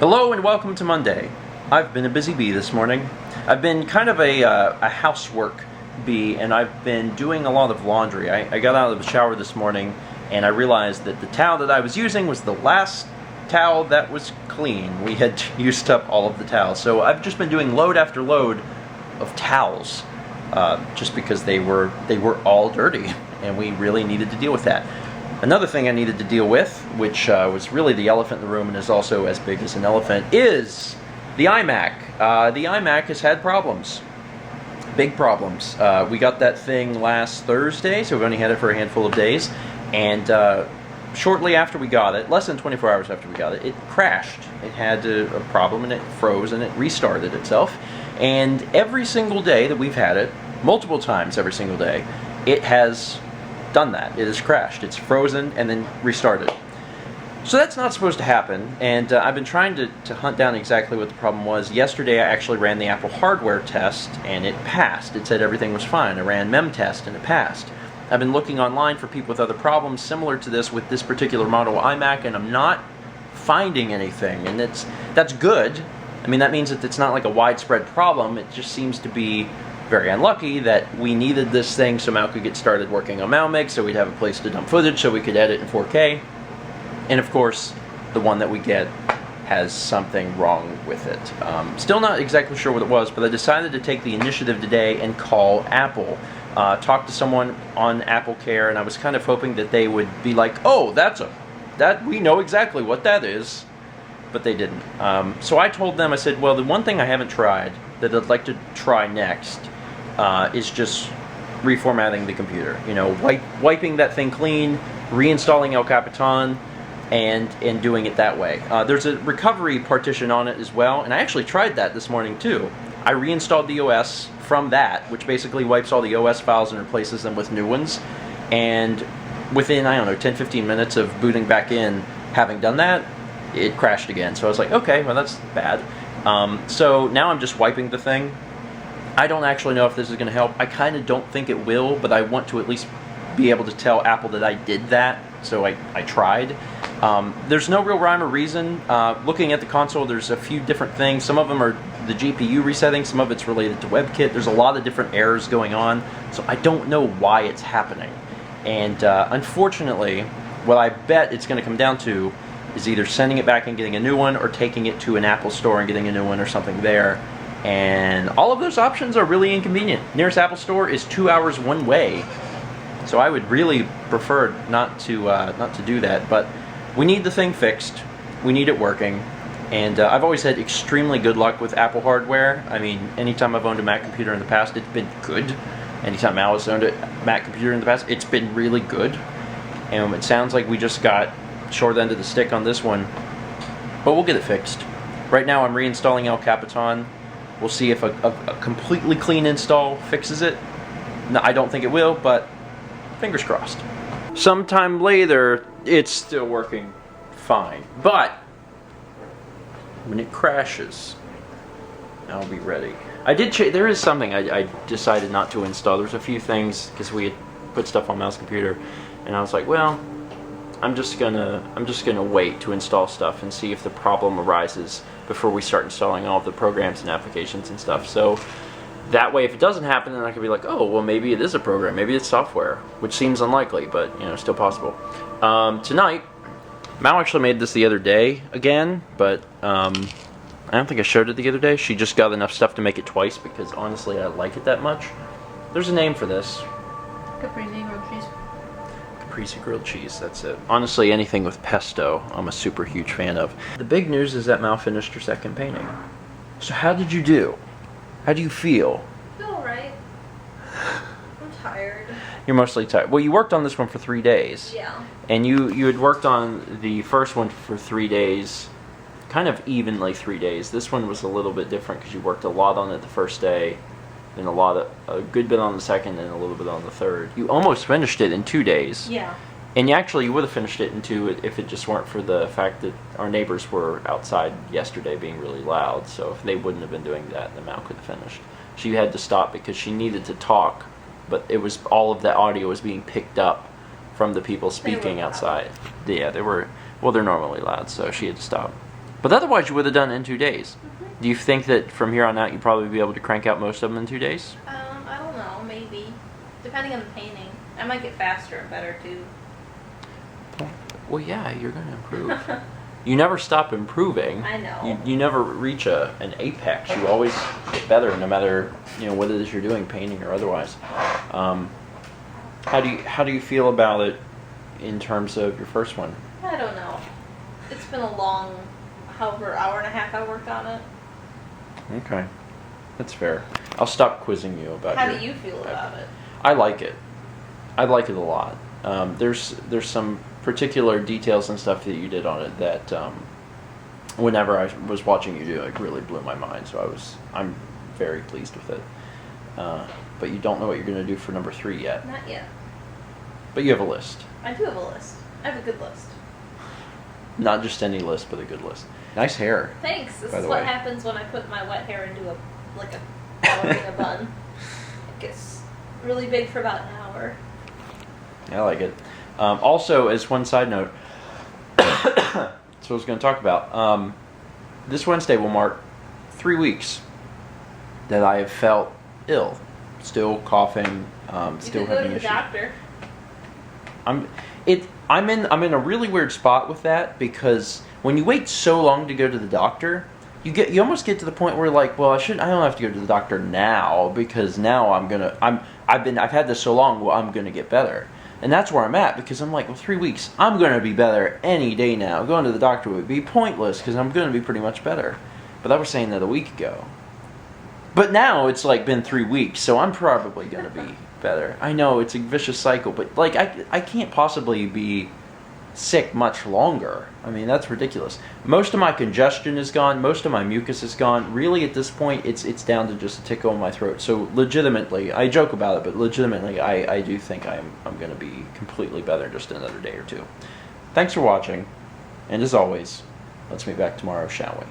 Hello and welcome to Monday. I've been a busy bee this morning. I've been kind of a housework bee, and I've been doing a lot of laundry. I got out of the shower this morning and I realized that the towel that I was using was the last towel that was clean. We had used up all of the towels. So I've just been doing load after load of towels just because they were all dirty and we really needed to deal with that. Another thing I needed to deal with, which was really the elephant in the room and is also as big as an elephant, is the iMac. The iMac has had problems. Big problems. We got that thing last Thursday, so we've only had it for a handful of days. And shortly after we got it, less than 24 hours after we got it, it crashed. It had a problem and it froze and it restarted itself. And every single day that we've had it, multiple times every single day, it has done that. It has crashed. It's frozen and then restarted. So that's not supposed to happen, and I've been trying to hunt down exactly what the problem was. Yesterday I actually ran the Apple hardware test and it passed. It said everything was fine. I ran mem test and it passed. I've been looking online for people with other problems similar to this with this particular model iMac, and I'm not finding anything, and that's good. I mean, that means that it's not like a widespread problem. It just seems to be very unlucky that we needed this thing so Mal could get started working on iMac, so we'd have a place to dump footage so we could edit in 4K. And of course, the one that we get has something wrong with it. Still not exactly sure what it was, but I decided to take the initiative today and call Apple. Talk to someone on Apple Care, and I was kind of hoping that they would be like, oh, that we know exactly what that is. But they didn't. So I told them, I said, well, the one thing I haven't tried that I'd like to try next is just reformatting the computer. You know, wiping that thing clean, reinstalling El Capitan, and doing it that way. There's a recovery partition on it as well, and I actually tried that this morning too. I reinstalled the OS from that, which basically wipes all the OS files and replaces them with new ones. And within, I don't know, 10-15 minutes of booting back in, having done that, it crashed again. So I was like, okay, well that's bad. So now I'm just wiping the thing. I don't actually know if this is going to help. I kind of don't think it will, but I want to at least be able to tell Apple that I did that, so I tried. There's no real rhyme or reason. Looking at the console, there's a few different things. Some of them are the GPU resetting, some of it's related to WebKit. There's a lot of different errors going on, so I don't know why it's happening. And unfortunately, what I bet it's going to come down to is either sending it back and getting a new one, or taking it to an Apple store and getting a new one or something there. And all of those options are really inconvenient. Nearest Apple store is 2 hours one way. So I would really prefer not to do that, but we need the thing fixed. We need it working, and I've always had extremely good luck with Apple hardware. I mean, anytime I've owned a Mac computer in the past, it's been good. Anytime Al has owned a Mac computer in the past, it's been really good. And it sounds like we just got short end of the stick on this one, but we'll get it fixed. Right now I'm reinstalling El Capitan. We'll see if a completely clean install fixes it. No, I don't think it will, but fingers crossed. Sometime later, it's still working fine. But when it crashes, I'll be ready. I did there is something I decided not to install. There's a few things because we had put stuff on Mal's computer, and I was like, well, I'm just gonna wait to install stuff and see if the problem arises before we start installing all of the programs and applications and stuff. So that way, if it doesn't happen, then I could be like, oh, well, maybe it is a program, maybe it's software, which seems unlikely, but you know, still possible. Tonight, Mal actually made this the other day again, but I don't think I showed it the other day. She just got enough stuff to make it twice because honestly, I like it that much. There's a name for this. Caprese grilled cheese. Caprese grilled cheese, that's it. Honestly, anything with pesto, I'm a super huge fan of. The big news is that Mal finished her second painting. So how did you do? How do you feel? I feel alright. I'm tired. You're mostly tired. Well, you worked on this one for 3 days. Yeah. And you had worked on the first one for 3 days, kind of evenly 3 days. This one was a little bit different because you worked a lot on it the first day, then a good bit on the second, and a little bit on the third. You almost finished it in 2 days. Yeah. And you would have finished it in 2 if it just weren't for the fact that our neighbors were outside yesterday being really loud. So if they wouldn't have been doing that, then Mal could have finished. She had to stop because she needed to talk, but it was all of that audio was being picked up from the people speaking outside. Yeah, they were. Well, they're normally loud, so she had to stop. But otherwise, you would have done it in 2 days. Mm-hmm. Do you think that from here on out, you'd probably be able to crank out most of them in 2 days? I don't know, maybe. Depending on the painting. I might get faster and better too. Well, yeah, you're going to improve. You never stop improving. I know. You never reach an apex. You always get better, no matter what it is you're doing, painting or otherwise. How do you feel about it in terms of your first one? I don't know. It's been a long, however, hour and a half I worked on it. Okay, that's fair. I'll stop quizzing you about. How do you feel about it? I like it. I like it a lot. There's some particular details and stuff that you did on it that whenever I was watching you do it really blew my mind. So I'm very pleased with it. But you don't know what you're going to do for number 3 yet. Not yet. But you have a list. I do have a list. I have a good list. Not just any list, but a good list. Nice hair. Thanks. This by is the what way. happens when I put my wet hair into a ballerina bun. It gets really big for about an hour. I like it. Also, as one side note, that's what I was going to talk about. This Wednesday will mark 3 weeks that I have felt ill, still coughing, still you could go having to the issues. doctor. I'm in a really weird spot with that, because when you wait so long to go to the doctor, you almost get to the point where like, well, I don't have to go to the doctor now, because now I've had this so long, well, I'm gonna get better. And that's where I'm at, because I'm like, well, 3 weeks, I'm gonna be better any day now. Going to the doctor would be pointless, because I'm gonna be pretty much better. But I was saying that a week ago. But now it's like been 3 weeks, so I'm probably gonna be better. I know it's a vicious cycle, but like I can't possibly be sick much longer. I mean, that's ridiculous. Most of my congestion is gone. Most of my mucus is gone. Really, at this point, it's down to just a tickle in my throat. So legitimately, I joke about it, but legitimately, I do think I'm going to be completely better in just another day or two. Thanks for watching, and as always, let's meet back tomorrow, shall we?